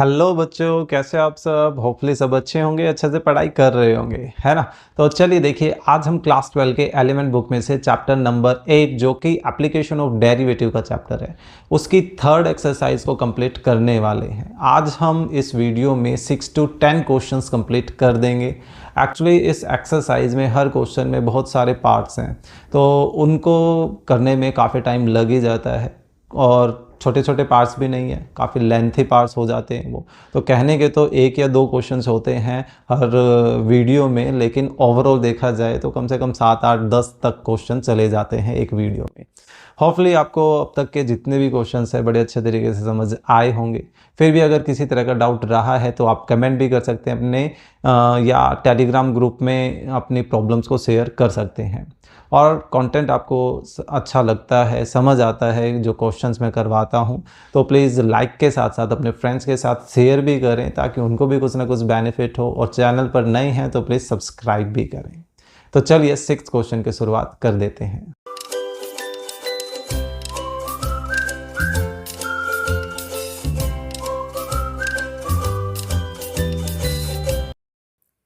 Hello बच्चों, कैसे आप सब? होपफुली सब अच्छे होंगे, अच्छे से पढ़ाई कर रहे होंगे, है ना? तो चलिए देखिए, आज हम क्लास 12 के एलिमेंट बुक में से चैप्टर नंबर 8 जो कि एप्लीकेशन ऑफ डेरिवेटिव का चैप्टर है, उसकी थर्ड एक्सरसाइज को कंप्लीट करने वाले हैं। आज हम इस वीडियो में 6 to 10 क्वेश्चंस कंप्लीट कर देंगे। एक्चुअली इस एक्सरसाइज में हर क्वेश्चन में बहुत सारे पार्ट्स हैं, तो उनको करने में काफ़ी टाइम लग ही जाता है और छोटे छोटे पार्ट्स भी नहीं है, काफ़ी लेंथी पार्ट्स हो जाते हैं वो। तो कहने के तो एक या दो क्वेश्चंस होते हैं हर वीडियो में, लेकिन ओवरऑल देखा जाए तो कम से कम 7 8 10 तक क्वेश्चन चले जाते हैं एक वीडियो में। होपफुली आपको अब तक के जितने भी क्वेश्चंस हैं बड़े अच्छे तरीके से समझ आए होंगे। फिर भी अगर किसी तरह का डाउट रहा है तो आप कमेंट भी कर सकते हैं अपने या टेलीग्राम ग्रुप में अपनी प्रॉब्लम्स को शेयर कर सकते हैं। और कंटेंट आपको अच्छा लगता है, समझ आता है जो क्वेश्चंस मैं करवाता हूँ, तो प्लीज़ लाइक के साथ साथ अपने फ्रेंड्स के साथ शेयर भी करें ताकि उनको भी कुछ ना कुछ बेनिफिट हो। और चैनल पर नए हैं तो प्लीज़ सब्सक्राइब भी करें। तो चलिए 6th क्वेश्चन की शुरुआत कर देते हैं।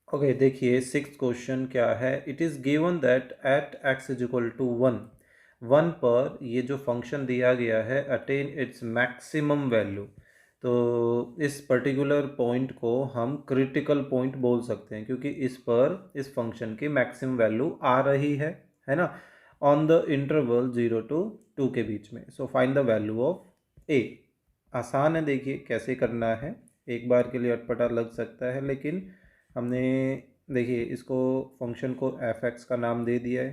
ओके देखिए 6th क्वेश्चन क्या है। It is given that at x is equal to 1 पर ये जो फंक्शन दिया गया है अटेन इट्स मैक्सिमम वैल्यू। तो इस पर्टिकुलर पॉइंट को हम क्रिटिकल पॉइंट बोल सकते हैं क्योंकि इस पर इस फंक्शन की मैक्सिमम वैल्यू आ रही है ना, ऑन द इंटरवल 0 to 2 के बीच में। So find the value of A. आसान है, देखिए कैसे करना है। एक बार के लिए अटपटा लग सकता है, लेकिन हमने देखिए इसको फंक्शन को f(x) का नाम दे दिया है।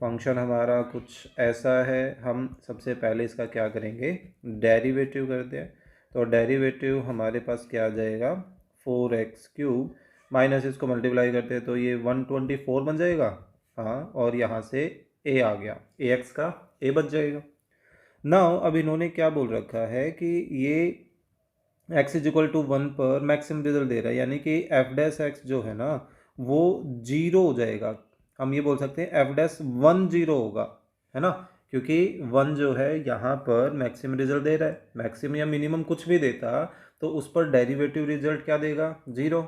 फंक्शन हमारा कुछ ऐसा है, हम सबसे पहले इसका क्या करेंगे, डेरिवेटिव करते हैं। तो डेरिवेटिव हमारे पास क्या आ जाएगा, 4x³ माइनस इसको मल्टीप्लाई करते हैं तो ये 124 बन जाएगा। हाँ, और यहाँ से a आ गया, ax का a बच जाएगा। नाउ अब इन्होंने क्या बोल रखा है कि ये x इज इक्वल टू 1 पर मैक्सिमम रिजल्ट दे रहा है, यानी कि एफ डैश एक्स जो है ना वो 0 हो जाएगा। हम ये बोल सकते हैं एफ डैश 1 0 होगा, है ना, क्योंकि 1 जो है यहाँ पर मैक्सिमम रिजल्ट दे रहा है। मैक्सिमम या मिनिमम कुछ भी देता तो उस पर डेरिवेटिव रिजल्ट क्या देगा, 0,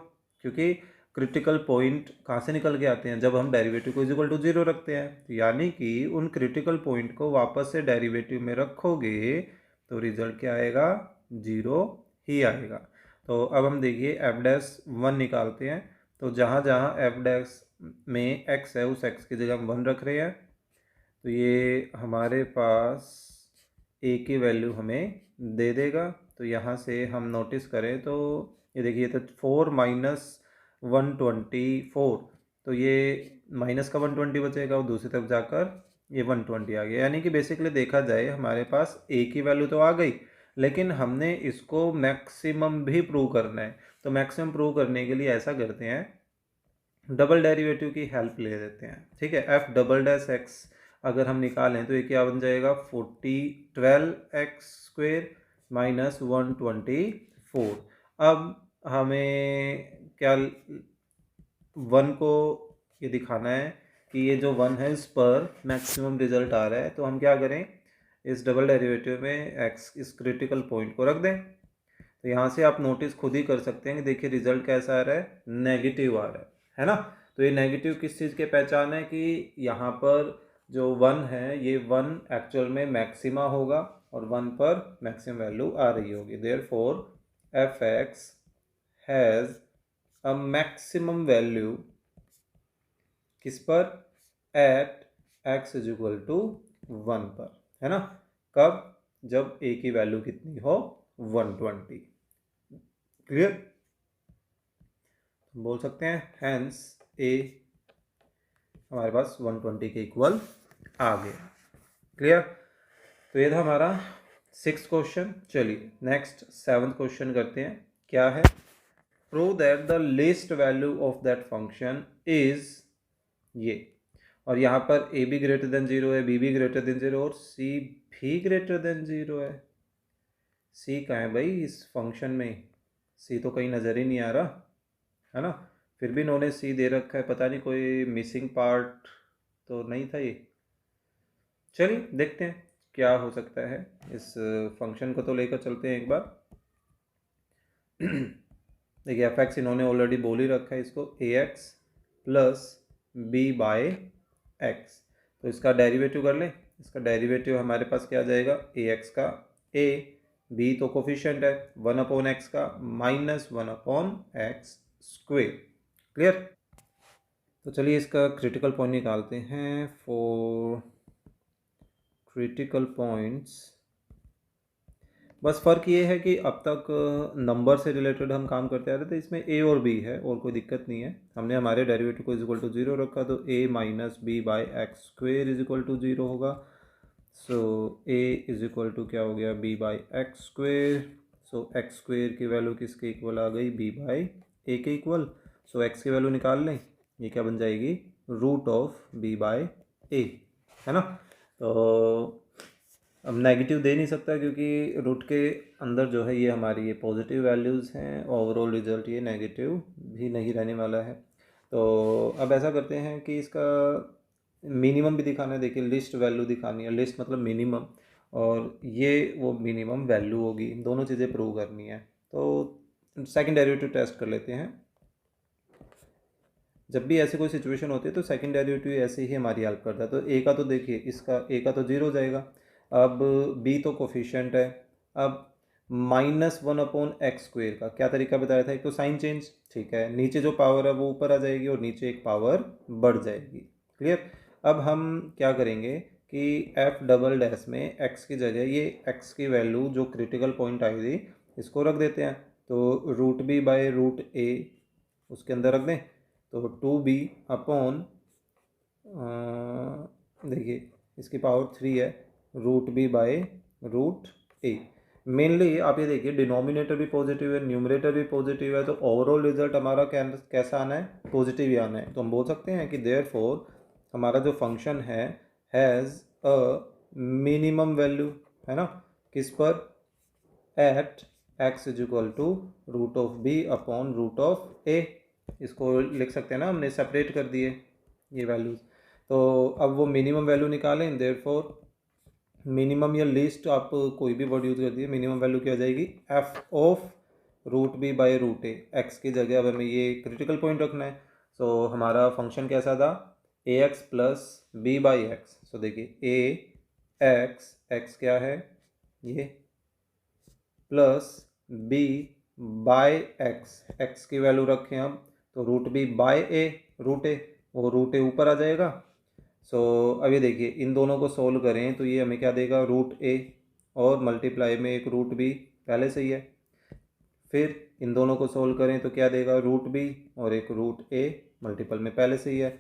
क्योंकि क्रिटिकल पॉइंट कहाँ से निकल के आते हैं, जब हम डेरिवेटिव को इज इक्वल टू 0 रखते हैं। यानी कि उन क्रिटिकल पॉइंट को वापस से डेरिवेटिव में रखोगे तो रिजल्ट क्या आएगा, 0 ही आएगा। तो अब हम देखिए एफ डैश 1 निकालते हैं। तो जहाँ जहाँ एफ डैश में x है उस x की जगह हम 1 रख रहे हैं। तो ये हमारे पास a की वैल्यू हमें दे देगा। तो यहाँ से हम नोटिस करें तो ये देखिए, तो 4 माइनस 124, तो ये माइनस का 120 बचेगा और दूसरी तरफ जाकर ये 120 आ गया। यानी कि बेसिकली देखा जाए हमारे पास a की वैल्यू तो आ गई, लेकिन हमने इसको मैक्सिमम भी प्रूव करना है। तो मैक्सिमम प्रूव करने के लिए ऐसा करते हैं, डबल डेरिवेटिव की हेल्प ले लेते हैं। ठीक है, एफ डबल डैश एक्स अगर हम निकालें तो ये क्या बन जाएगा, 12x² माइनस 124। अब हमें क्या 1 को ये दिखाना है कि ये जो 1 है इस पर मैक्सिमम रिजल्ट आ रहा है। तो हम क्या करें, इस डबल डेरिवेटिव में x इस क्रिटिकल पॉइंट को रख दें। तो यहाँ से आप नोटिस खुद ही कर सकते हैं कि देखिए रिजल्ट कैसा आ रहा है, नेगेटिव आ रहा है ना। तो ये नेगेटिव किस चीज़ के पहचान है कि यहाँ पर जो 1 है ये 1 एक्चुअल में मैक्सिमा होगा और 1 पर मैक्सिमम वैल्यू आ रही होगी। Therefore F X has a maximum value किस पर, at x is equal to 1 पर, है ना। कब, जब a की वैल्यू कितनी हो, 120। क्लियर, बोल सकते हैं हैंस a हमारे पास 120 के इक्वल आ गया। क्लियर, तो ये था हमारा 6th क्वेश्चन। चलिए नेक्स्ट 7th क्वेश्चन करते हैं। क्या है, prove that the least value of that function is ये, और यहाँ पर a भी ग्रेटर देन 0 है, b भी ग्रेटर देन 0 और c भी ग्रेटर देन 0 है। c कहाँ है भाई इस फंक्शन में, c तो कहीं नज़र ही नहीं आ रहा, है ना। फिर भी इन्होंने c दे रखा है, पता नहीं कोई मिसिंग पार्ट तो नहीं था ये। चलिए देखते हैं क्या हो सकता है। इस फंक्शन को तो लेकर चलते हैं एक बार। देखिए एफ एक्स इन्होंने ऑलरेडी बोल ही रखा है इसको, A X plus B by X. तो इसका डेरिवेटिव कर लें। इसका डेरिवेटिव हमारे पास क्या आ जाएगा, ए एक्स का ए, बी तो कोफिशिएंट है, 1/x का माइनस 1/x स्क्वेयर। क्लियर। तो चलिए इसका क्रिटिकल पॉइंट निकालते हैं। फॉर क्रिटिकल पॉइंट्स बस फ़र्क ये है कि अब तक नंबर से रिलेटेड हम काम करते आ रहे थे, इसमें ए और बी है और कोई दिक्कत नहीं है। हमने हमारे डेरिवेटिव को इज इक्वल टू 0 रखा, तो A minus B by X square is equal to 0 होगा। So A is equal to क्या हो गया, B by X square. So X square की वैल्यू किसके इक्वल आ गई, बी बाई ए के इक्वल। सो एक्स की वैल्यू निकाल लें, ये क्या बन जाएगी, root of B by A, है ना। तो अब नेगेटिव दे नहीं सकता क्योंकि रूट के अंदर जो है ये हमारी ये पॉजिटिव वैल्यूज़ हैं, ओवरऑल रिजल्ट ये नेगेटिव भी नहीं रहने वाला है। तो अब ऐसा करते हैं कि इसका मिनिमम भी दिखाना है। देखिए लिस्ट वैल्यू दिखानी है, लिस्ट मतलब मिनिमम, और ये वो मिनिमम वैल्यू होगी, दोनों चीज़ें प्रूव करनी है। तो सेकंड डेरिवेटिव टेस्ट कर लेते हैं। जब भी ऐसी कोई सिचुएशन होती है तो सेकंड डेरिवेटिव ऐसे ही हमारी हेल्प करता है। तो ए का तो देखिए, इसका ए का तो 0 जाएगा। अब बी तो कोफिशिएंट है। अब -1/x स्क्वेयर का क्या तरीका बताया था, एक तो साइन चेंज, ठीक है, नीचे जो पावर है वो ऊपर आ जाएगी और नीचे एक पावर बढ़ जाएगी। क्लियर। अब हम क्या करेंगे कि एफ डबल डैश में x की जगह ये x की वैल्यू जो क्रिटिकल पॉइंट आई थी इसको रख देते हैं। तो रूट बी बाई रूट ए उसके अंदर रख दें, तो 2b अपॉन, देखिए इसकी पावर 3 है, root B by root A. Mainly आप ये देखिए डिनोमिनेटर भी पॉजिटिव है, न्यूमरेटर भी पॉजिटिव है, तो ओवरऑल रिजल्ट हमारा कैसा आना है, पॉजिटिव ही आना है। तो हम बोल सकते हैं कि देयरफॉर हमारा जो फंक्शन है हैज़ अ मिनिमम वैल्यू, है ना, किस पर, at X is equal to root of B upon root of A. इसको लिख सकते हैं ना, हमने सेपरेट कर दिए ये वैल्यूज़। तो अब वो मिनिमम वैल्यू निकालें, देयरफॉर मिनिमम या लीस्ट आप कोई भी वर्ड यूज़ कर दिए, मिनिमम वैल्यू क्या आ जाएगी, F of root B by root A. X की जगह अब हमें ये क्रिटिकल पॉइंट रखना है। सो हमारा फंक्शन कैसा था, A X plus B by X. So देखिए ए एक्स, एक्स क्या है ये, plus B by X, X की वैल्यू रखें हम, तो root B by A, root A, वो रूट ए ऊपर आ जाएगा। सो अब ये देखिए इन दोनों को सोल्व करें तो ये हमें क्या देगा, रूट ए और मल्टीप्लाई में एक रूट बी पहले से ही है। फिर इन दोनों को सोल्व करें तो क्या देगा, रूट बी और एक रूट ए मल्टीपल में पहले से ही है।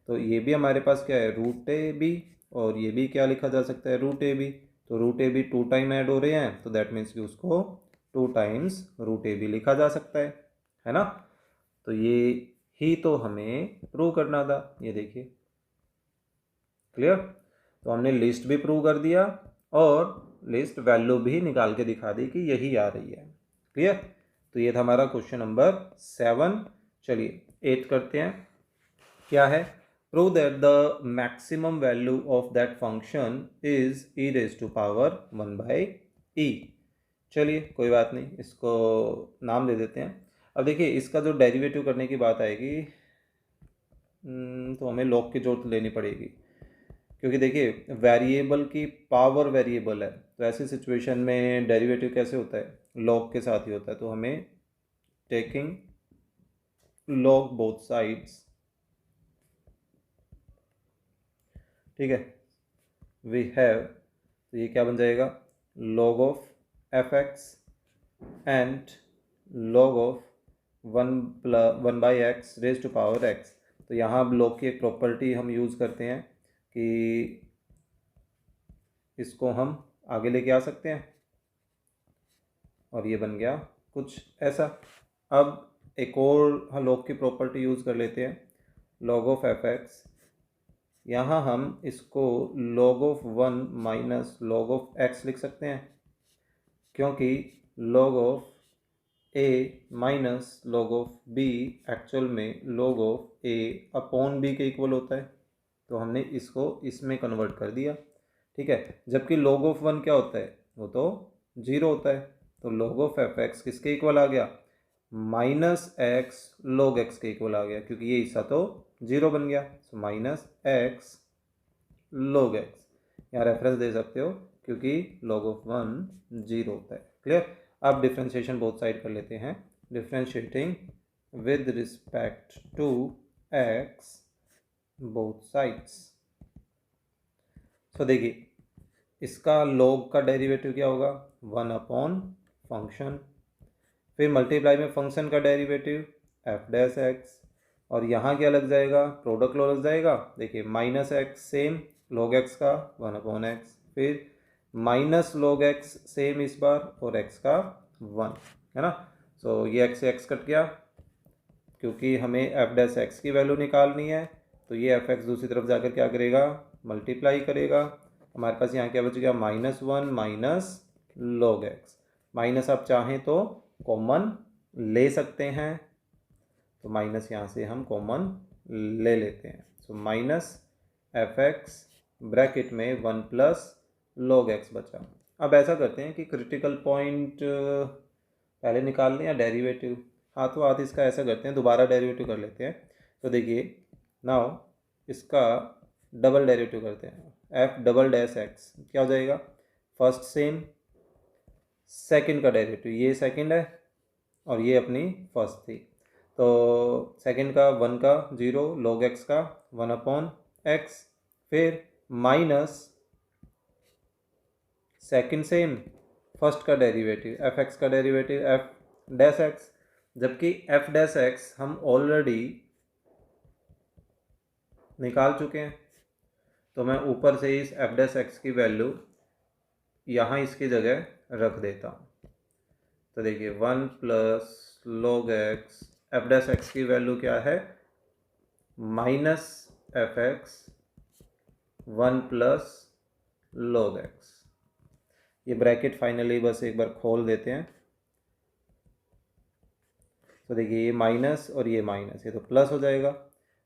तो ये भी हमारे पास क्या है, रूट ए बी, और ये भी क्या लिखा जा सकता है, रूट ए बी। तो root A B 2 time add हो रहे हैं, तो दैट मीन्स कि उसको 2 टाइम्स रूट ए बी लिखा जा सकता है ना। तो ये ही तो हमें प्रूव करना था, ये देखिए। क्लियर। तो हमने लिस्ट भी प्रूव कर दिया और लिस्ट वैल्यू भी निकाल के दिखा दी कि यही आ रही है। क्लियर। तो ये था हमारा क्वेश्चन नंबर 7। चलिए 8 करते हैं। क्या है, prove that the maximum value of that function is E raise to power 1/e। चलिए कोई बात नहीं, इसको नाम दे देते हैं। अब देखिए इसका जो डेरिवेटिव करने की बात आएगी तो हमें लॉग की जरूरत लेनी पड़ेगी, क्योंकि देखिए वेरिएबल की पावर वेरिएबल है, तो ऐसी सिचुएशन में डेरिवेटिव कैसे होता है, लॉग के साथ ही होता है। तो हमें टेकिंग लॉग बोथ साइड्स, ठीक है, वी हैव, तो ये क्या बन जाएगा, log of F X and log of 1/x raise to power x। तो यहाँ अब log की एक प्रॉपर्टी हम यूज़ करते हैं कि इसको हम आगे लेके आ सकते हैं, और ये बन गया कुछ ऐसा। अब एक और हम log की प्रॉपर्टी यूज़ कर लेते हैं, log ऑफ एफ एक्स। यहाँ हम इसको log of 1 minus log of x लिख सकते हैं, क्योंकि log of a minus log of b actual में log of a upon b के इक्वल होता है। तो हमने इसको इसमें कन्वर्ट कर दिया, ठीक है। जबकि log ऑफ 1 क्या होता है, वो तो 0 होता है। तो log ऑफ एफ एक्स किसके इक्वल आ गया, माइनस एक्स log x के इक्वल आ गया, क्योंकि ये हिस्सा तो 0 बन गया। So minus x log x, यहाँ रेफरेंस दे सकते हो क्योंकि log ऑफ 1 0 होता है। क्लियर। अब डिफ्रेंशिएशन बोथ साइड कर लेते हैं। Differentiating with respect to x both sides. So देखिए, इसका log का डेरिवेटिव क्या होगा, 1 अपॉन फंक्शन, फिर मल्टीप्लाई में फंक्शन का डेरिवेटिव एफ डैश एक्स, और यहाँ क्या लग जाएगा, प्रोडक्ट लॉ लग जाएगा। देखिए minus x same log x का 1 अपॉन एक्स, फिर माइनस log x सेम इस बार और x का 1, है ना। सो ये x से x कट गया, क्योंकि हमें एफ डैश एक्स की वैल्यू निकालनी है, तो ये एफ एक्स दूसरी तरफ जाकर क्या करेगा, मल्टीप्लाई करेगा। हमारे पास यहाँ क्या बच गया, -1 माइनस log x। माइनस आप चाहें तो कॉमन ले सकते हैं, तो माइनस यहाँ से हम कॉमन ले लेते हैं। So minus F x bracket में 1 प्लस log x बचा। अब ऐसा करते हैं कि क्रिटिकल पॉइंट पहले निकाल लें या डेरिवेटिव, हाथों हाथ इसका ऐसा करते हैं, दोबारा डेरिवेटिव कर लेते हैं। तो देखिए नाउ इसका डबल डेरिवेटिव करते हैं, एफ डबल डैश एक्स क्या हो जाएगा, फर्स्ट सेम, सेकंड का डेरिवेटिव, ये सेकंड है और ये अपनी फर्स्ट थी, तो सेकंड का 1 का 0 log x का 1 अपॉन एक्स, फिर माइनस सेकंड सेम फर्स्ट का डेरिवेटिव एफ एक्स का डेरिवेटिव एफ डैश एक्स, जबकि एफ डैश एक्स हम ऑलरेडी निकाल चुके हैं, तो मैं ऊपर से इस एफ डैश एक्स की वैल्यू यहाँ इसकी जगह रख देता हूँ। तो देखिए 1 plus log x, F dash x की वैल्यू क्या है, minus F x 1 plus log x। ये ब्रैकेट फाइनली बस एक बार खोल देते हैं, तो देखिए ये माइनस और ये माइनस, ये तो प्लस हो जाएगा।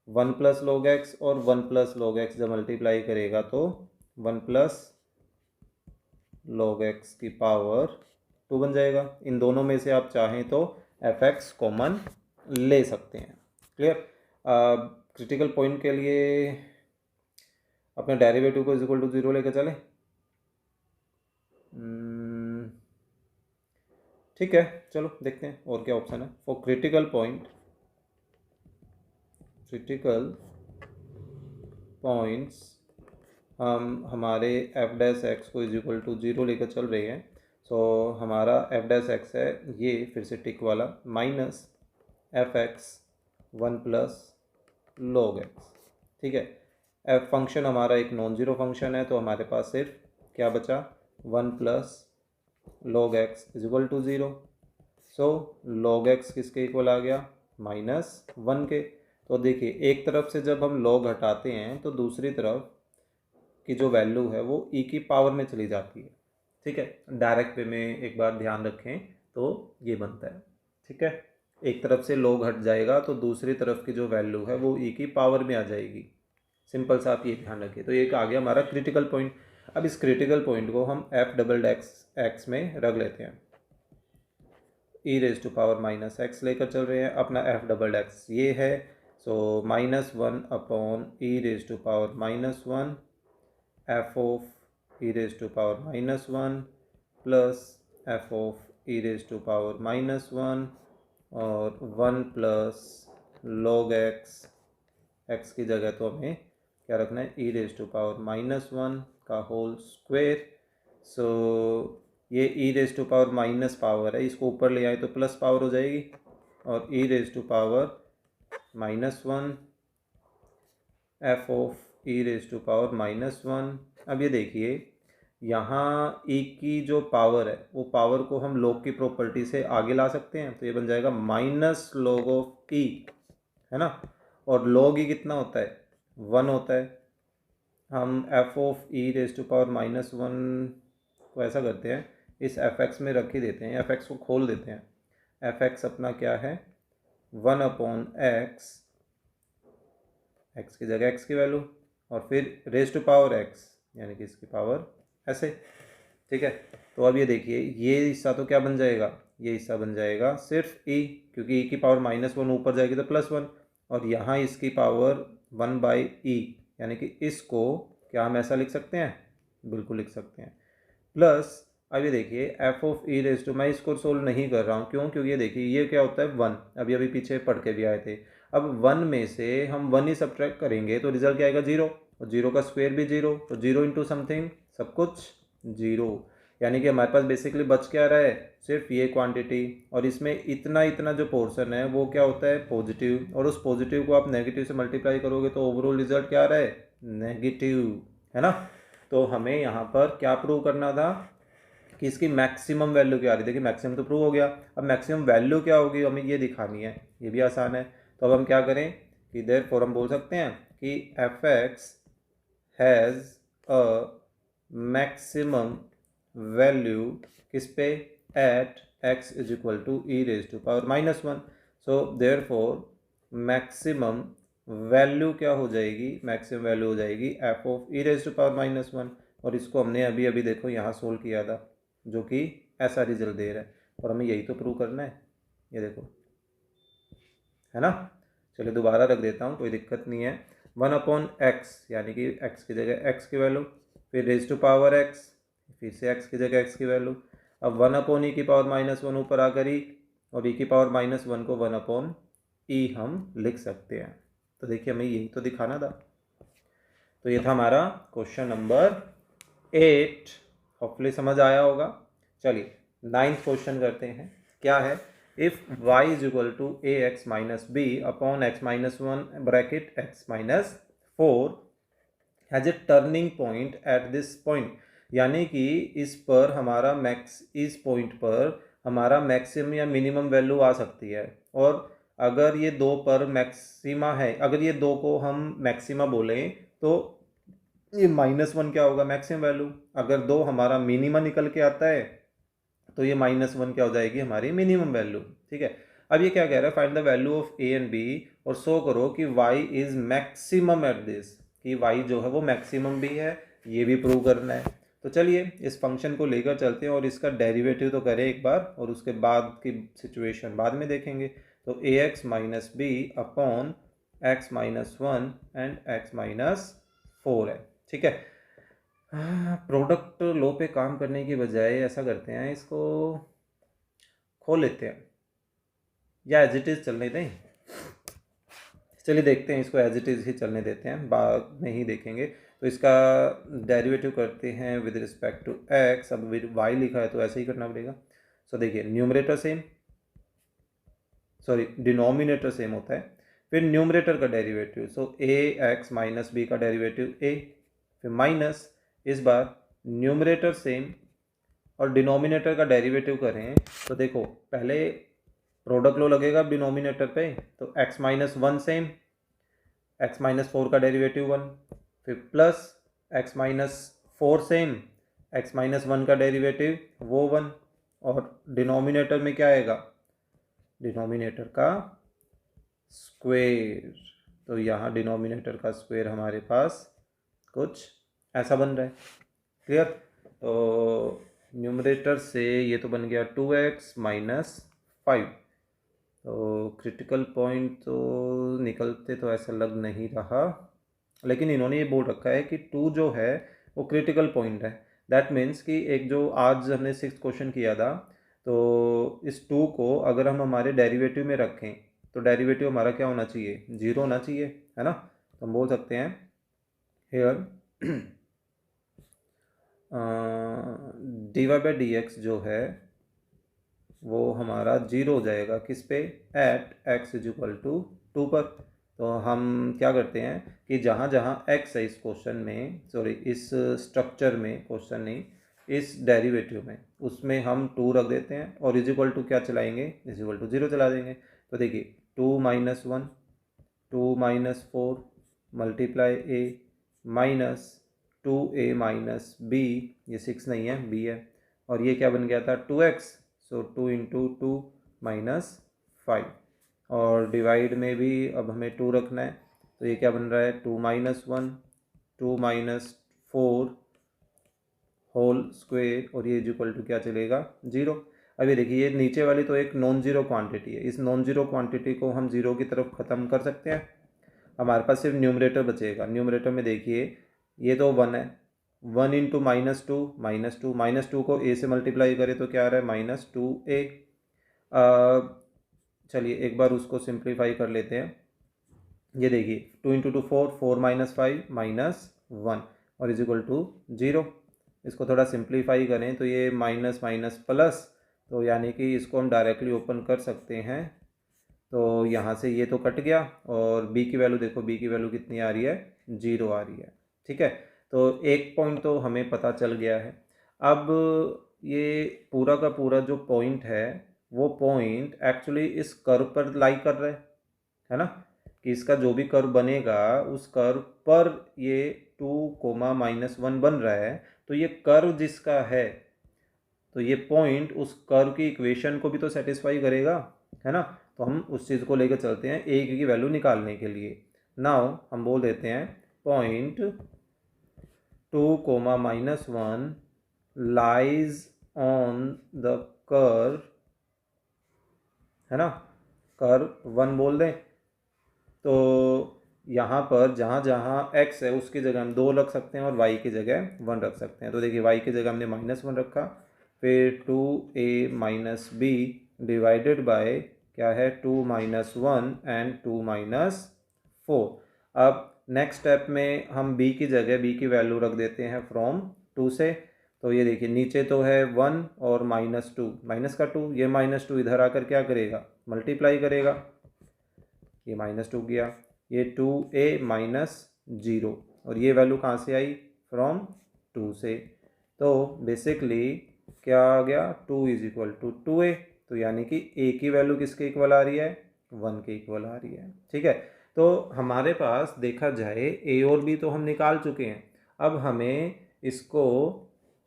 1 प्लस log x और 1 प्लस log x जब मल्टीप्लाई करेगा तो 1 प्लस log x की पावर 2 बन जाएगा। इन दोनों में से आप चाहें तो एफ एक्स कॉमन ले सकते हैं। क्लियर। क्रिटिकल पॉइंट के लिए अपने डेरिवेटिव को इक्वल टू 0 लेकर चलें। ठीक है, चलो देखते हैं और क्या ऑप्शन है। फॉर क्रिटिकल पॉइंट्स हम हमारे एफ डैश एक्स को इज इक्वल टू 0 लेकर चल रहे हैं। सो हमारा एफ डैश एक्स है ये, फिर से टिक वाला, minus F x 1 plus log x। ठीक है, एफ फंक्शन हमारा एक नॉन ज़ीरो फंक्शन है, तो हमारे पास सिर्फ क्या बचा, 1 plus log x is equal to 0। So log x किसके इक्वल आ गया, -1 के। तो देखिए एक तरफ से जब हम log हटाते हैं तो दूसरी तरफ की जो वैल्यू है वो e की पावर में चली जाती है। ठीक है, डायरेक्ट वे में एक बार ध्यान रखें तो ये बनता है। ठीक है, एक तरफ से log हट जाएगा तो दूसरी तरफ की जो वैल्यू है वो e की पावर में आ जाएगी। सिंपल सा आप ये ध्यान रखिए। तो ये आ गया हमारा क्रिटिकल पॉइंट। अब इस क्रिटिकल पॉइंट को हम एफ डबल एक्स में रख लेते हैं, E raise to power minus X लेकर चल रहे हैं। अपना एफ डबल एक्स ये है, so -1 upon E raise to power -1 F of E raise to power -1 plus F of E raise to power -1 और 1 प्लस log एक्स की जगह तो हमें क्या रखना है, ई रेज टू पावर -1 का होल स्क्वायर। सो ये E raise to power minus power है, इसको ऊपर ले आए तो प्लस पावर हो जाएगी, और E raise to power -1 F of E raise to power -1। अब ये देखिए यहाँ e की जो पावर है वो पावर को हम log की प्रॉपर्टी से आगे ला सकते हैं, तो ये बन जाएगा माइनस log ऑफ e, है ना। और log e कितना होता है, 1 होता है। हम F of E raise to power -1 को ऐसा करते हैं, इस एफ एक्स में रख ही देते हैं, एफ एक्स को खोल देते हैं। एफ एक्स अपना क्या है, 1 अपॉन एक्स, एक्स की जगह एक्स की वैल्यू, और फिर रेज टू पावर एक्स यानी कि इसकी पावर ऐसे। ठीक है, तो अब ये देखिए ये हिस्सा तो क्या बन जाएगा, ये हिस्सा बन जाएगा सिर्फ e, क्योंकि e की पावर -1 ऊपर जाएगी तो +1, और यहाँ इसकी पावर 1/e, यानी कि इसको क्या हम ऐसा लिख सकते हैं, बिल्कुल लिख सकते हैं। प्लस अभी देखिए F of E raise to, मैं इसको सोल्व नहीं कर रहा हूँ, क्यों, क्योंकि ये देखिए ये क्या होता है 1, अभी अभी पीछे पढ़ के भी आए थे। अब 1 में से हम 1 ही सब्ट्रैक्ट करेंगे तो रिजल्ट क्या आएगा 0, और 0 का स्क्वायर भी 0, तो 0 इंटू समथिंग सब कुछ 0, यानी कि हमारे पास बेसिकली बच क्या रहा है, सिर्फ ये क्वांटिटी, और इसमें इतना इतना जो पोर्शन है वो क्या होता है पॉजिटिव, और उस पॉजिटिव को आप नेगेटिव से मल्टीप्लाई करोगे तो ओवरऑल रिजल्ट क्या आ रहा है, नेगेटिव, है ना। तो हमें यहाँ पर क्या प्रूव करना था कि इसकी मैक्सिमम वैल्यू क्या आ रही है। देखिए मैक्सिमम तो प्रूव हो गया, अब मैक्सिमम वैल्यू क्या होगी हमें ये दिखानी है, ये भी आसान है। तो अब हम क्या करें कि देयरफॉर हम बोल सकते हैं कि F X has a maximum value किस पे, at X is equal to E raise to power -1। So therefore maximum value क्या हो जाएगी, मैक्सिमम वैल्यू हो जाएगी F of E raise to power -1, और इसको हमने अभी अभी देखो यहाँ सोल्व किया था, जो कि ऐसा रिजल्ट दे रहा है, और हमें यही तो प्रूव करना है, ये देखो, है ना। चलिए दोबारा रख देता हूँ, कोई दिक्कत नहीं है। 1/x, यानी कि x की जगह x की वैल्यू, फिर रेज टू पावर x, फिर से x की जगह x की वैल्यू, अब 1/e की पावर -1 ऊपर आकर ही, और e की पावर -1 को 1/e हम लिख सकते हैं। तो देखिए हमें यही तो दिखाना था। तो ये था हमारा क्वेश्चन नंबर 8, होपफुली समझ आया होगा। चलिए 9th क्वेश्चन करते हैं, क्या है, if y is equal to A X minus B upon X minus 1 bracket X minus 4 has a turning point at this point, यानी कि इस पर हमारा इस पॉइंट पर हमारा मैक्सिमम या मिनिमम वैल्यू आ सकती है, और अगर ये दो पर मैक्सिमा है, अगर ये दो को हम मैक्सिमा बोलें तो ये -1 क्या होगा मैक्सिमम वैल्यू, अगर दो हमारा मिनिमा निकल के आता है तो ये -1 क्या हो जाएगी हमारी मिनिमम वैल्यू, ठीक है। अब ये क्या कह रहा है, find the value of A and B, और शो करो कि y is maximum at this, कि y जो है वो मैक्सिमम भी है, ये भी प्रूव करना है। तो चलिए इस फंक्शन को लेकर चलते हैं और इसका डेरिवेटिव तो करें एक बार, और उसके बाद की सिचुएशन बाद में देखेंगे। तो A X minus B upon X minus 1 and X minus 4 है, ठीक है। प्रोडक्ट लो पे काम करने की बजाय ऐसा करते हैं, इसको खोल लेते हैं, या एज इट इज़ चलने दें। चलिए देखते हैं, इसको एज इट इज़ ही चलने देते हैं, बाद में ही देखेंगे। तो इसका डेरिवेटिव करते हैं विद रिस्पेक्ट टू एक्स, अब विद वाई लिखा है तो ऐसे ही करना पड़ेगा। सो देखिए numerator same, sorry denominator same होता है, फिर न्यूमरेटर का डेरिवेटिव, सो ए एक्स माइनस बी का डेरिवेटिव ए, फिर माइनस, इस बार न्यूमरेटर सेम और डिनोमिनेटर का डेरिवेटिव करें तो देखो पहले प्रोडक्ट लो लगेगा डिनोमिनेटर पे, तो x minus 1 same, x minus 4 का डेरिवेटिव 1, फिर plus x minus 4 same, x minus 1 का डेरिवेटिव वो 1, और डिनोमिनेटर में क्या आएगा, डिनोमिनेटर का स्क्वायर, तो यहाँ डिनोमिनेटर का स्क्वायर हमारे पास कुछ ऐसा बन रहा है, क्लियर। तो न्यूमरेटर से ये तो बन गया 2x माइनस 5, तो क्रिटिकल पॉइंट तो निकलते तो ऐसा लग नहीं रहा, लेकिन इन्होंने ये बोल रखा है कि 2 जो है वो क्रिटिकल पॉइंट है। दैट मीन्स कि एक जो आज हमने 6th क्वेश्चन किया था, तो इस 2 को अगर हम हमारे डेरिवेटिव में रखें तो डेरिवेटिव हमारा क्या होना चाहिए, 0 होना चाहिए, है ना। तो हम बोल सकते हैं here dy by D X जो है वो हमारा 0 हो जाएगा किस पे, at x is equal to 2 पर। तो हम क्या करते हैं कि जहाँ जहाँ x है इस क्वेश्चन में, सॉरी इस स्ट्रक्चर में, क्वेश्चन नहीं इस डेरिवेटिव में, उसमें हम 2 रख देते हैं और इज इक्वल टू क्या चलाएंगे, इज इक्वल टू 0 चला देंगे। तो देखिए 2 minus 1, 2 minus 4 multiply a minus 2a minus b, ये 6 नहीं है b है, और ये क्या बन गया था 2x, सो 2 इंटू 2 माइनस 5, और डिवाइड में भी अब हमें 2 रखना है, तो ये क्या बन रहा है 2 माइनस 1, 2 माइनस 4 होल स्क्वेयर, और ये इज इक्वल टू क्या चलेगा 0। अभी देखिए ये नीचे वाली तो एक नॉन जीरो क्वांटिटी है, इस नॉन जीरो क्वांटिटी को हम जीरो की तरफ ख़त्म कर सकते हैं। हमारे पास सिर्फ न्यूमरेटर बचेगा। न्यूमरेटर में देखिए ये तो वन है, one into minus two, minus two को ए से मल्टीप्लाई करें तो क्या आ रहा है माइनस टू ए। चलिए एक बार उसको सिंप्लीफाई कर लेते हैं। ये देखिए two into two four, four minus five minus one और इज इक्वल टू जीरो। इसको थोड़ा सिंप्लीफाई करें तो ये माइनस माइनस प्लस, तो यानी कि इसको हम डायरेक्टली ओपन कर सकते हैं। तो यहाँ से ये तो कट गया और b की वैल्यू देखो, b की वैल्यू कितनी आ रही है, जीरो आ रही है। ठीक है, तो एक पॉइंट तो हमें पता चल गया है। अब ये पूरा का पूरा जो पॉइंट है वो पॉइंट एक्चुअली इस कर्व पर लाई कर रहा है ना, कि इसका जो भी कर्व बनेगा उस कर्व पर ये टू कोमा माइनस वन बन रहा है। तो ये कर्व जिसका है तो ये पॉइंट उस कर्व की इक्वेशन को भी तो सेटिस्फाई करेगा, है ना। तो हम उस चीज़ को लेकर चलते हैं ए की वैल्यू निकालने के लिए। नाउ हम बोल देते हैं point two comma minus one lies on the curve, है ना, कर्व वन बोल दें। तो यहाँ पर जहाँ जहाँ x है उसकी जगह हम दो रख सकते हैं और y की जगह वन रख सकते हैं। तो देखिए y की जगह हमने माइनस वन रखा, फिर two A minus B divided by क्या है two minus one and two minus four. अब नेक्स्ट स्टेप में हम b की जगह b की वैल्यू रख देते हैं फ्रॉम टू से। तो ये देखिए नीचे तो है वन और माइनस टू, माइनस का टू, ये माइनस टू इधर आकर क्या करेगा, मल्टीप्लाई करेगा, ये माइनस टू गया, ये टू ए माइनस जीरो, और ये वैल्यू कहाँ से आई, फ्रॉम टू से। तो बेसिकली क्या आ गया, two is equal to two A. तो यानी कि ए की वैल्यू किसके इक्वल आ रही है, वन के इक्वल आ रही है। ठीक है, तो हमारे पास देखा जाए ए और बी तो हम निकाल चुके हैं। अब हमें इसको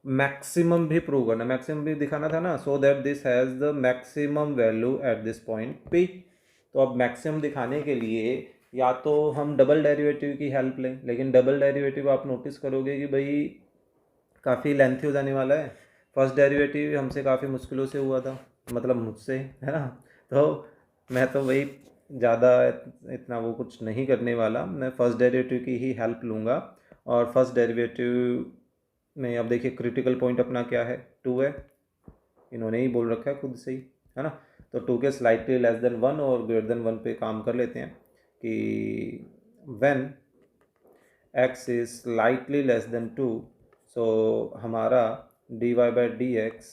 मैक्सिमम भी प्रूव करना, मैक्सिमम भी दिखाना था ना, so that this has the maximum value eight this point P. तो अब मैक्सिमम दिखाने के लिए या तो हम डबल डेरिवेटिव की हेल्प लें, लेकिन डबल डेरिवेटिव आप नोटिस करोगे कि भाई काफ़ी लेंथी हो जाने वाला है। फर्स्ट डेरिवेटिव हमसे काफ़ी मुश्किलों से हुआ था, मतलब मुझसे, है ना। तो मैं तो वही ज़्यादा इतना वो कुछ नहीं करने वाला, मैं फर्स्ट डेरिवेटिव की ही हेल्प लूँगा। और फर्स्ट डेरिवेटिव में अब देखिए क्रिटिकल पॉइंट अपना क्या है, टू है, इन्होंने ही बोल रखा है खुद से ही, है ना। तो टू के स्लाइटली लेस देन वन और ग्रेटर देन वन पे काम कर लेते हैं कि when x is slightly less than two, so हमारा D Y by D X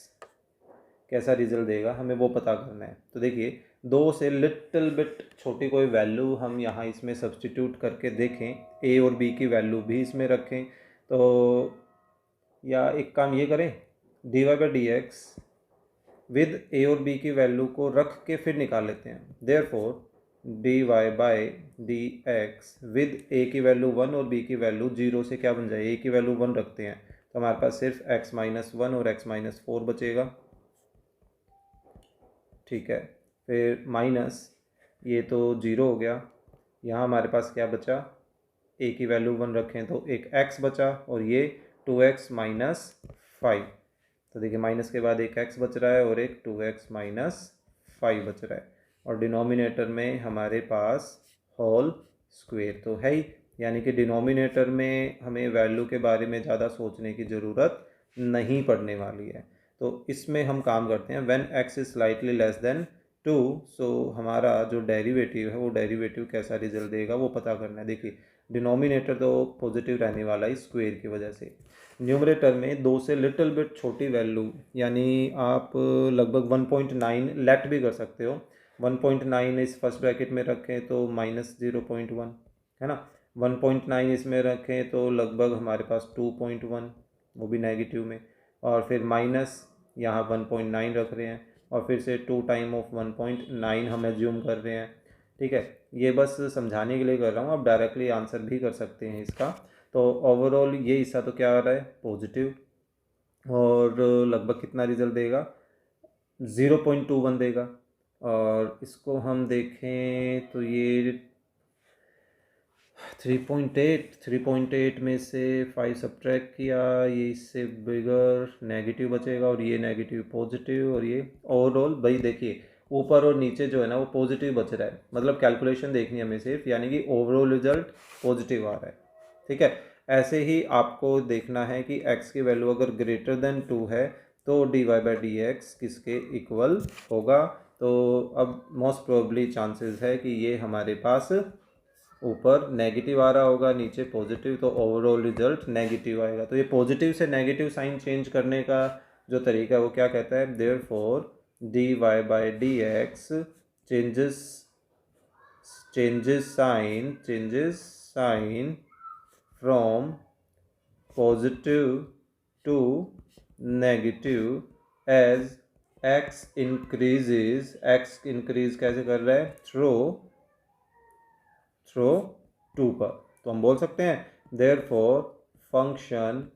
कैसा रिजल्ट देगा हमें वो पता करना है। तो देखिए दो से लिटिल बिट छोटी कोई वैल्यू हम यहाँ इसमें सब्सटीट्यूट करके देखें, a और b की वैल्यू भी इसमें रखें। तो या एक काम ये करें, D Y by D X with A और बी की वैल्यू को रख के फिर निकाल लेते हैं। Therefore D Y by D X with A की वैल्यू वन और बी की वैल्यू जीरो से क्या बन जाए, ए की वैल्यू वन रखते हैं तो हमारे पास सिर्फ एक्स माइनस वन और एक्स माइनस फोर बचेगा। ठीक है, फिर माइनस ये तो जीरो हो गया, यहाँ हमारे पास क्या बचा, ए की वैल्यू वन रखें तो एक एक्स बचा और ये टू एक्स माइनस फाइव। तो देखिए माइनस के बाद एक एक्स बच रहा है और एक टू एक्स माइनस फाइव बच रहा है, और डिनोमिनेटर में हमारे पास होल स्क्वायर तो है ही, यानी कि डिनोमिनेटर में हमें वैल्यू के बारे में ज़्यादा सोचने की ज़रूरत नहीं पड़ने वाली है। तो इसमें हम काम करते हैं when x is slightly less than two, so हमारा जो डेरिवेटिव है वो डेरिवेटिव कैसा रिजल्ट देगा वो पता करना है। देखिए डिनोमिनेटर तो पॉजिटिव रहने वाला है स्क्वायर की वजह से, न्यूमरेटर में दो से लिटिल बिट छोटी वैल्यू, यानी आप लगभग 1.9 लेट भी कर सकते हो, 1.9 इस फर्स्ट ब्रैकेट में रखें तो माइनस 0.1, है ना, 1.9 इसमें रखें तो लगभग हमारे पास 2.1, वो भी नेगेटिव में, और फिर माइनस यहाँ 1.9 रख रहे हैं और फिर से टू टाइम ऑफ 1.9 हम एज्यूम कर रहे हैं। ठीक है, ये बस समझाने के लिए कर रहा हूँ, आप डायरेक्टली आंसर भी कर सकते हैं इसका। तो ओवरऑल ये हिस्सा तो क्या आ रहा है, पॉजिटिव, और लगभग कितना रिजल्ट देगा, 0.21 देगा। और इसको हम देखें तो ये 3.8 में से 5 सब्ट्रैक्ट किया, ये इससे बिगर नेगेटिव बचेगा और ये नेगेटिव पॉजिटिव, और ये ओवरऑल भाई देखिए ऊपर और नीचे जो है ना वो पॉजिटिव बच रहा है, मतलब कैलकुलेशन देखनी है हमें सिर्फ, यानी कि ओवरऑल रिजल्ट पॉजिटिव आ रहा है। ठीक है, ऐसे ही आपको देखना है कि x की वैल्यू अगर ग्रेटर देन 2 है तो dy/dx किसके इक्वल होगा। तो अब मोस्ट प्रोबेबली चांसेस है कि ये हमारे पास ऊपर नेगेटिव आ रहा होगा, नीचे पॉजिटिव, तो ओवरऑल रिजल्ट नेगेटिव आएगा। तो ये पॉजिटिव से नेगेटिव साइन चेंज करने का जो तरीका है वो क्या कहता है, therefore dy/dx changes sign from positive to negative as x increase कैसे कर रहा है, थ्रो 2 पर। तो हम बोल सकते हैं therefore function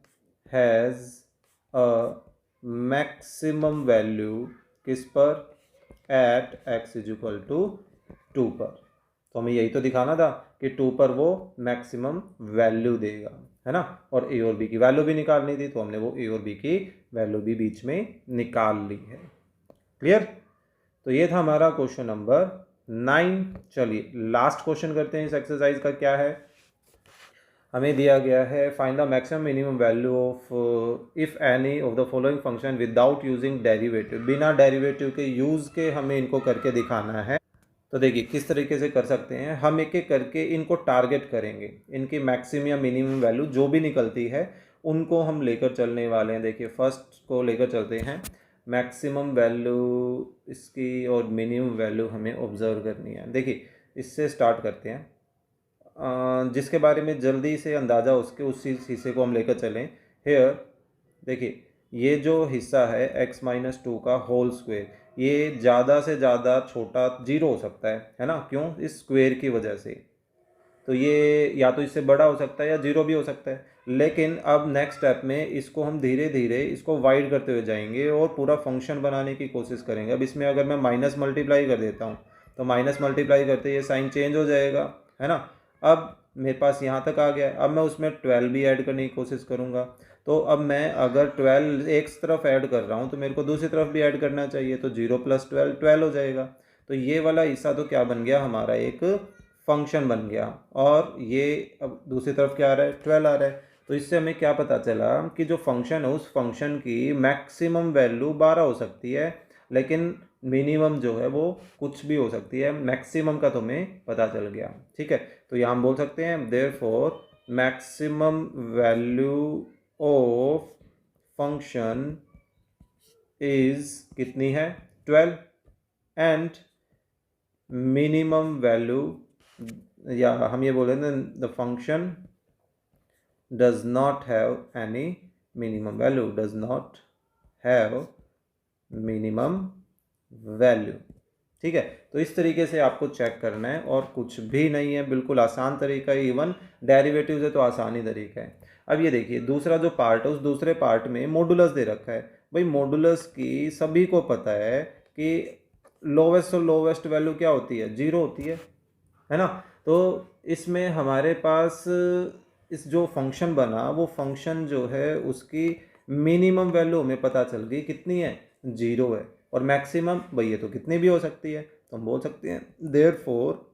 has a maximum value किस पर, at x is equal to 2 पर। तो हमें यही तो दिखाना था कि 2 पर वो मैक्सिमम वैल्यू देगा, है ना, और a और b की वैल्यू भी निकालनी थी, तो हमने वो a और b की वैल्यू भी बीच में निकाल ली है। क्लियर। तो ये था हमारा क्वेश्चन नंबर 9। चलिए लास्ट क्वेश्चन करते हैं इस एक्सरसाइज का। क्या है, हमें दिया गया है find the maximum minimum value of if any of the following function without using derivative. बिना डेरिवेटिव के यूज़ के हमें इनको करके दिखाना है। तो देखिए किस तरीके से कर सकते हैं, हम एक एक करके इनको टारगेट करेंगे, इनकी मैक्सिमम या मिनिमम वैल्यू जो भी निकलती है उनको हम लेकर चलने वाले हैं। देखिए फर्स्ट को लेकर चलते हैं, मैक्सिमम वैल्यू इसकी और मिनिमम वैल्यू हमें ऑब्जर्व करनी है। देखिए इससे स्टार्ट करते हैं, जिसके बारे में जल्दी से अंदाज़ा उसके उस हिस्से को हम लेकर चलें। हेयर देखिए ये जो हिस्सा है x-2 का होल स्क्वायर, ये ज़्यादा से ज़्यादा छोटा 0 हो सकता है ना, क्यों, इस स्क्वायर की वजह से। तो ये या तो इससे बड़ा हो सकता है या 0 भी हो सकता है। लेकिन अब नेक्स्ट स्टेप में इसको हम धीरे धीरे इसको वाइड करते हुए जाएंगे और पूरा फंक्शन बनाने की कोशिश करेंगे। अब इसमें अगर मैं माइनस मल्टीप्लाई कर देता हूँ तो माइनस मल्टीप्लाई करते ये साइन चेंज हो जाएगा, है ना। अब मेरे पास यहाँ तक आ गया, अब मैं उसमें 12 भी ऐड करने की कोशिश करूँगा। तो अब मैं अगर 12 एक तरफ ऐड कर रहा हूँ तो मेरे को दूसरी तरफ भी ऐड करना चाहिए, तो 0 + 12 12 हो जाएगा। तो ये वाला हिस्सा तो क्या बन गया, हमारा एक फंक्शन बन गया। और ये अब दूसरी तरफ क्या आ रहा है, 12 आ रहा है। तो इससे हमें क्या पता चला कि जो फंक्शन है उस फंक्शन की मैक्सिमम वैल्यू 12 हो सकती है, लेकिन मिनिमम जो है वो कुछ भी हो सकती है। मैक्सिमम का तो हमें पता चल गया। ठीक है, तो यहाँ हम बोल सकते हैं therefore maximum value of function is कितनी है, 12, एंड मिनिमम वैल्यू, या हम ये बोले ना the function does not have any minimum value, does not have minimum value. ठीक है, तो इस तरीके से आपको चेक करना है और कुछ भी नहीं है, बिल्कुल आसान तरीका है। इवन डेरिवेटिव से तो आसान ही तरीका है। अब ये देखिए दूसरा जो पार्ट है, उस दूसरे पार्ट में मॉडुलस दे रखा है। भाई मॉडुलस की सभी को पता है कि लोवेस्ट और लोवेस्ट वैल्यू क्या होती है, 0 होती है ना। तो इसमें हमारे पास इस जो फंक्शन बना वो फंक्शन जो है उसकी मिनिमम वैल्यू हमें पता चल गई कितनी है, 0 है। और मैक्सिमम भाई ये तो कितनी भी हो सकती है, तो हम बोल सकते हैं therefore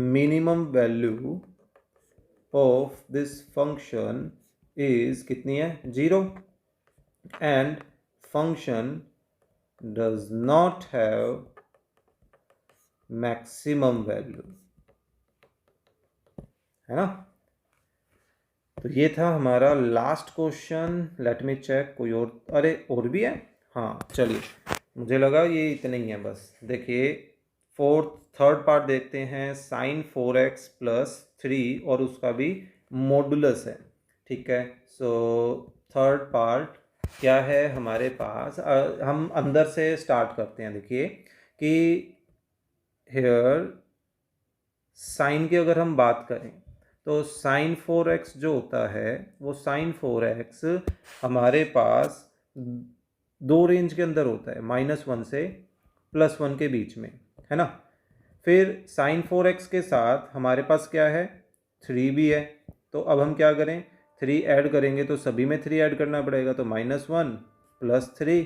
minimum value of this function is कितनी है, 0, and function does not have maximum value, है ना। तो ये था हमारा last question. Let me check कोई और, अरे और भी है, हाँ चलिए, मुझे लगा ये इतने ही है बस। देखिए थर्ड पार्ट देखते हैं, sin 4x + 3 और उसका भी मॉडुलस है। ठीक है, सो थर्ड पार्ट क्या है हमारे पास, हम अंदर से स्टार्ट करते हैं। देखिए कि हेयर साइन की अगर हम बात करें तो sin 4x जो होता है वो sin 4x हमारे पास 2 रेंज के अंदर होता है, -1 से +1 के बीच में, है ना। फिर साइन 4x के साथ हमारे पास क्या है, 3 भी है। तो अब हम क्या करें, 3 ऐड करेंगे तो सभी में 3 ऐड करना पड़ेगा, तो -1 + 3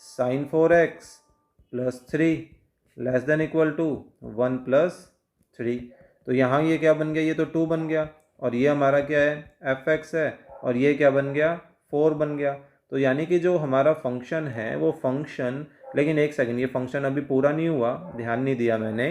sine 4x + 3 less than equal to 1 + 3। तो यहाँ ये क्या बन गया, ये तो 2 बन गया, और ये हमारा क्या है, fx है, और ये क्या बन गया, 4 बन गया। तो यानी कि जो हमारा फंक्शन है वो फंक्शन, लेकिन एक सेकंड, ये फंक्शन अभी पूरा नहीं हुआ, ध्यान नहीं दिया मैंने।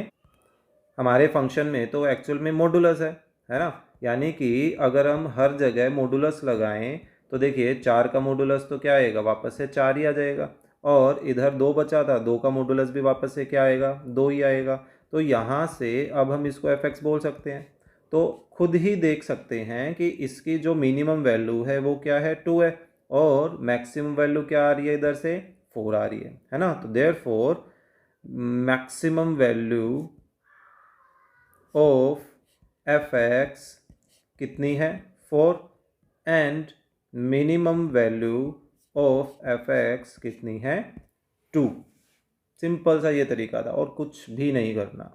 हमारे फंक्शन में तो एक्चुअल में मॉडुलस है ना, यानी कि अगर हम हर जगह मॉडुलस लगाएं तो देखिए 4 का मॉडुलस तो क्या आएगा, वापस से 4 ही आ जाएगा, और इधर 2 बचा था, 2 का मॉडुलस भी वापस से क्या आएगा, 2 ही आएगा। तो यहाँ से अब हम इसको fx बोल सकते हैं। तो खुद ही देख सकते हैं कि इसकी जो मिनिमम वैल्यू है वो क्या है, 2 है, और मैक्सिमम वैल्यू क्या आ रही है, इधर से 4 आ रही है ना। तो therefore maximum value of fx कितनी है, 4, and minimum value of fx कितनी है, 2। सिंपल सा ये तरीका था, और कुछ भी नहीं करना।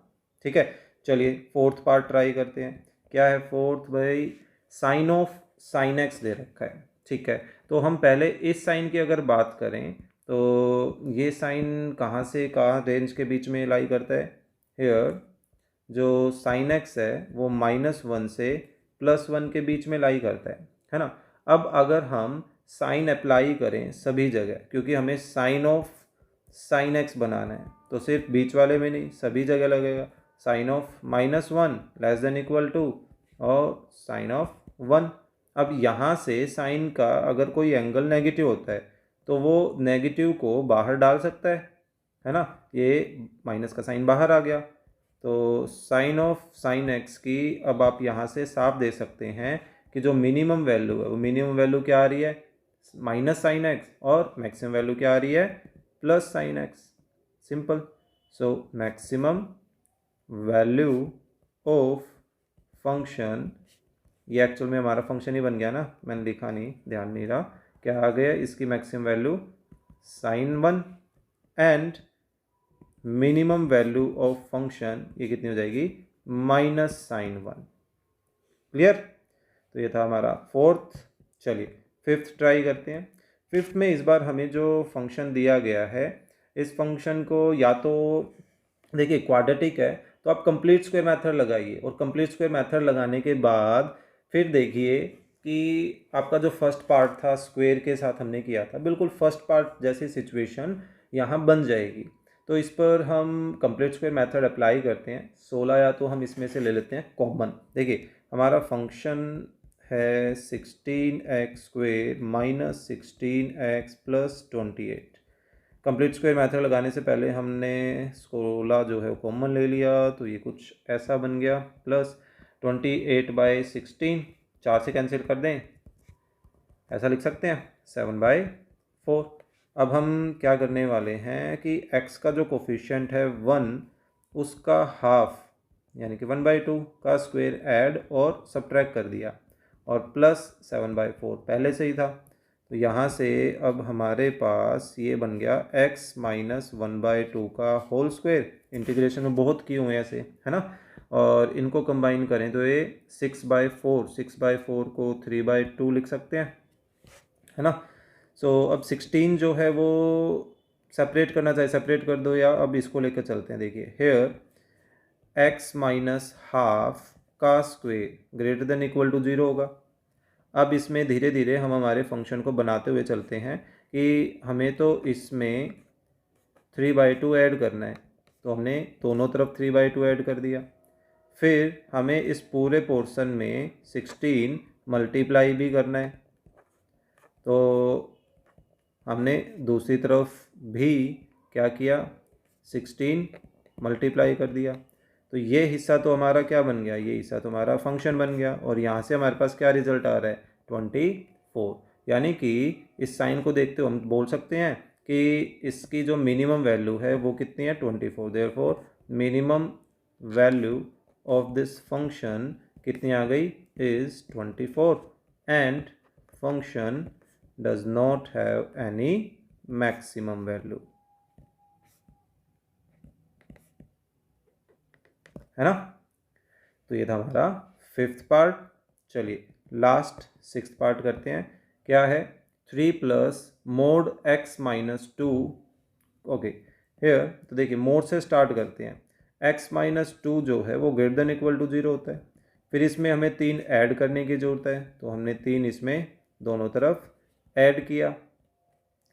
ठीक है, चलिए फोर्थ पार्ट ट्राई करते हैं। क्या है फोर्थ भाई, साइन ऑफ साइन एक्स दे रखा है। ठीक है, तो हम पहले इस साइन की अगर बात करें तो ये साइन कहाँ से कहाँ रेंज के बीच में लाई करता है, हेयर जो साइन एक्स है वो -1 से +1 के बीच में लाई करता है ना। अब अगर हम साइन अप्लाई करें सभी जगह, क्योंकि हमें साइन ऑफ साइन एक्स बनाना है, तो सिर्फ बीच वाले में नहीं, सभी जगह लगेगा। Sine of -1 less than equal to और साइन ऑफ 1। अब यहाँ से साइन का अगर कोई एंगल नेगेटिव होता है तो वो नेगेटिव को बाहर डाल सकता है ना। ये माइनस का साइन बाहर आ गया, तो साइन ऑफ साइन एक्स की अब आप यहाँ से साफ दे सकते हैं कि जो मिनिमम वैल्यू है वो मिनिमम वैल्यू क्या आ रही है, माइनस साइन एक्स, और मैक्सिमम वैल्यू क्या आ रही है, plus sine x. Simple. So maximum value of function, ये एक्चुअल में हमारा फंक्शन ही बन गया ना, मैंने लिखा नहीं, ध्यान नहीं रहा, क्या आ गया इसकी maximum value sine 1, and minimum value of function ये कितनी हो जाएगी, -sin1। क्लियर। तो ये था हमारा फोर्थ। चलिए फिफ्थ ट्राई करते हैं। फिफ्थ में इस बार हमें जो फंक्शन दिया गया है, इस फंक्शन को या तो देखिए क्वाड्रेटिक है तो आप कंप्लीट स्क्वायर मेथड लगाइए, और कंप्लीट स्क्वायर मेथड लगाने के बाद फिर देखिए कि आपका जो फर्स्ट पार्ट था स्क्वायर के साथ हमने किया था, बिल्कुल फर्स्ट पार्ट जैसी सिचुएशन यहाँ बन जाएगी। तो इस पर हम कंप्लीट स्क्वायर मेथड अप्लाई करते हैं। 16 या तो हम इसमें से ले लेते हैं कॉमन। देखिए हमारा फंक्शन है 16x² - 16x + 28। Complete square method लगाने से पहले हमने 16 जो है वो कॉमन ले लिया, तो ये कुछ ऐसा बन गया, प्लस 28/16, 4 से कैंसिल कर दें, ऐसा लिख सकते हैं 7/4। अब हम क्या करने वाले हैं कि x का जो कोफिशिएंट है 1, उसका हाफ यानी कि 1/2 का स्क्वायर ऐड और सब्ट्रैक्ट कर दिया, और प्लस 7/4 पहले से ही था। तो यहाँ से अब हमारे पास ये बन गया x - 1/2 का होल स्क्वायर। इंटीग्रेशन में बहुत किए हुए हैं ऐसे, है ना, और इनको कंबाइन करें तो ये 6/4 को 3/2 लिख सकते हैं, है ना। सो अब 16 जो है वो सेपरेट करना चाहे सेपरेट कर दो, या अब इसको लेकर चलते हैं। देखिए हेयर x - हाफ का square greater than equal to 0 होगा। अब इसमें धीरे धीरे हम हमारे फंक्शन को बनाते हुए चलते हैं कि हमें तो इसमें 3/2 ऐड करना है, तो हमने दोनों तरफ 3/2 ऐड कर दिया। फिर हमें इस पूरे पोर्शन में 16 मल्टीप्लाई भी करना है, तो हमने दूसरी तरफ भी क्या किया, 16 मल्टीप्लाई कर दिया। तो ये हिस्सा तो हमारा क्या बन गया, ये हिस्सा तो हमारा फंक्शन बन गया, और यहाँ से हमारे पास क्या रिजल्ट आ रहा है, 24। यानी कि इस साइन को देखते हुए हम बोल सकते हैं कि इसकी जो मिनिमम वैल्यू है वो कितनी है, 24। Therefore minimum value of this function कितनी आ गई, is 24, and function does not have any maximum value। है ना। तो ये था हमारा 5th पार्ट। चलिए लास्ट 6th पार्ट करते हैं। क्या है, 3 plus mode x minus 2। Okay hair, तो देखिए मोड से स्टार्ट करते हैं। x माइनस 2 जो है वो ग्रेटर देन इक्वल टू 0 होता है। फिर इसमें हमें 3 ऐड करने की ज़रूरत है, तो हमने 3 इसमें दोनों तरफ ऐड किया,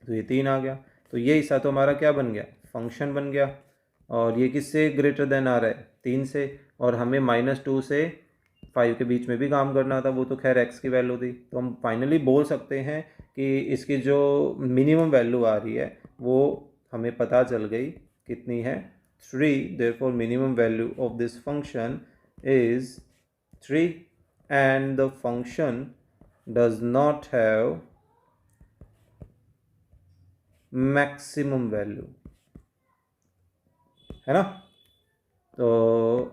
तो ये 3 आ गया। तो ये हिस्सा तो हमारा क्या बन गया, फंक्शन बन गया। और ये किससे ग्रेटर देन आ रहा है, 3 से। और हमें -2 से 5 के बीच में भी काम करना था, वो तो खैर x की वैल्यू थी। तो हम फाइनली बोल सकते हैं कि इसकी जो मिनिमम वैल्यू आ रही है वो हमें पता चल गई, कितनी है, 3। Therefore minimum value of this function is 3 and the function does not have maximum value, है ना। तो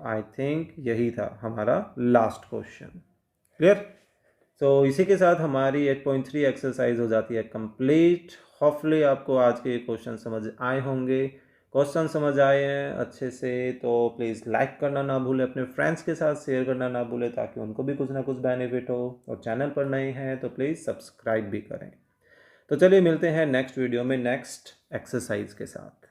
आई थिंक यही था हमारा लास्ट क्वेश्चन। क्लियर। तो इसी के साथ हमारी 8.3 एक्सरसाइज हो जाती है कंप्लीट। होपफुली आपको आज के क्वेश्चन समझ आए होंगे। क्वेश्चन समझ आए हैं अच्छे से तो प्लीज़ लाइक करना ना भूलें, अपने फ्रेंड्स के साथ शेयर करना ना भूलें, ताकि उनको भी कुछ ना कुछ बेनिफिट हो। और चैनल पर नए हैं तो प्लीज़ सब्सक्राइब भी करें। तो चलिए मिलते हैं नेक्स्ट वीडियो में नेक्स्ट एक्सरसाइज के साथ।